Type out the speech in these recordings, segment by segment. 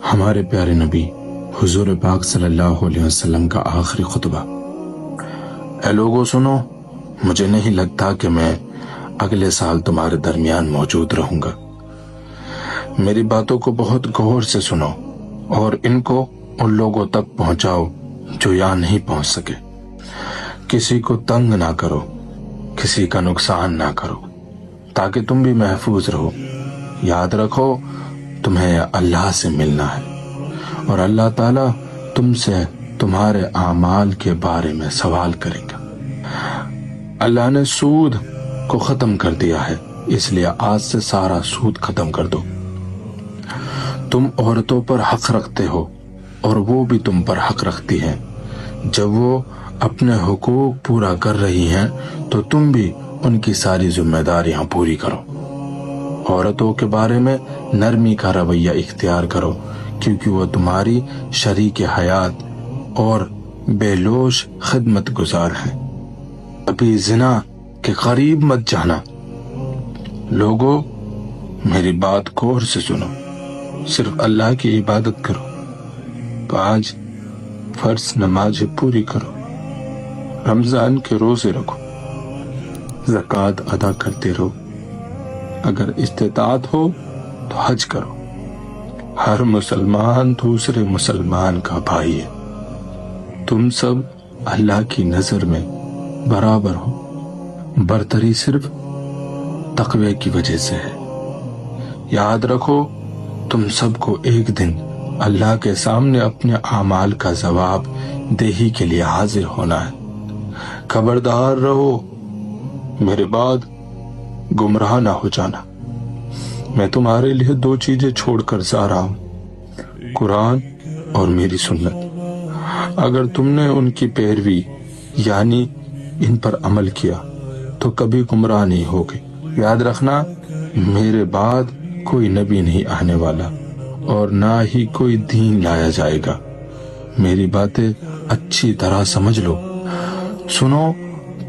ہمارے پیارے نبی حضور پاک صلی اللہ علیہ وسلم کا آخری خطبہ۔ اے لوگو سنو، مجھے نہیں لگتا کہ میں اگلے سال تمہارے درمیان موجود رہوں گا۔ میری باتوں کو بہت غور سے سنو اور ان کو ان لوگوں تک پہنچاؤ جو یہاں نہیں پہنچ سکے۔ کسی کو تنگ نہ کرو، کسی کا نقصان نہ کرو، تاکہ تم بھی محفوظ رہو۔ یاد رکھو تمہیں اللہ سے ملنا ہے اور اللہ تعالیٰ تم سے تمہارے اعمال کے بارے میں سوال کرے گا۔ اللہ نے سود کو ختم کر دیا ہے، اس لیے آج سے سارا سود ختم کر دو۔ تم عورتوں پر حق رکھتے ہو اور وہ بھی تم پر حق رکھتی ہیں۔ جب وہ اپنے حقوق پورا کر رہی ہیں تو تم بھی ان کی ساری ذمہ داریاں پوری کرو۔ عورتوں کے بارے میں نرمی کا رویہ اختیار کرو، کیونکہ وہ تمہاری شریک حیات اور بے لوش خدمت گزار ہیں۔ ابھی زنا کے قریب مت جانا۔ لوگوں میری بات غور سے سنو، صرف اللہ کی عبادت کرو، 5 فرض نمازیں پوری کرو، رمضان کے روزے رکھو، زکوٰۃ ادا کرتے رہو، اگر استطاعت ہو تو حج کرو۔ ہر مسلمان دوسرے مسلمان کا بھائی ہے۔ تم سب اللہ کی نظر میں برابر ہو، برتری صرف تقوی کی وجہ سے ہے۔ یاد رکھو تم سب کو ایک دن اللہ کے سامنے اپنے اعمال کا جواب دہی کے لیے حاضر ہونا ہے۔ خبردار رہو، میرے بعد گمراہ نہ ہو جانا۔ میں تمہارے لیے 2 چیزیں چھوڑ کر جا رہا ہوں، قرآن اور میری سنت۔ اگر تم نے ان کی پیروی یعنی ان پر عمل کیا تو کبھی گمراہ نہیں ہوگے۔ یاد رکھنا میرے بعد کوئی نبی نہیں آنے والا اور نہ ہی کوئی دین لایا جائے گا۔ میری باتیں اچھی طرح سمجھ لو۔ سنو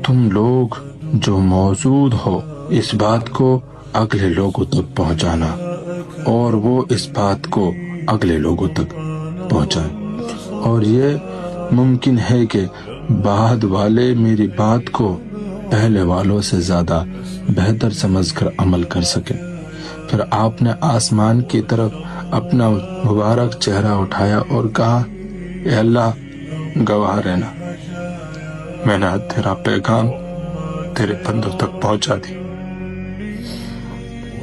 تم لوگ جو موجود ہو، اس بات کو اگلے لوگوں تک پہنچانا اور وہ اس بات کو اگلے لوگوں تک پہنچائیں، اور یہ ممکن ہے کہ بعد والے میری بات کو پہلے والوں سے زیادہ بہتر سمجھ کر عمل کر سکیں۔ پھر آپ نے آسمان کی طرف اپنا مبارک چہرہ اٹھایا اور کہا، اے اللہ گواہ رہنا، میں نے تیرا پیغام تیرے بندوں تک پہنچا دی۔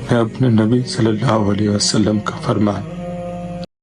میں اپنے نبی صلی اللہ علیہ وسلم کا فرمان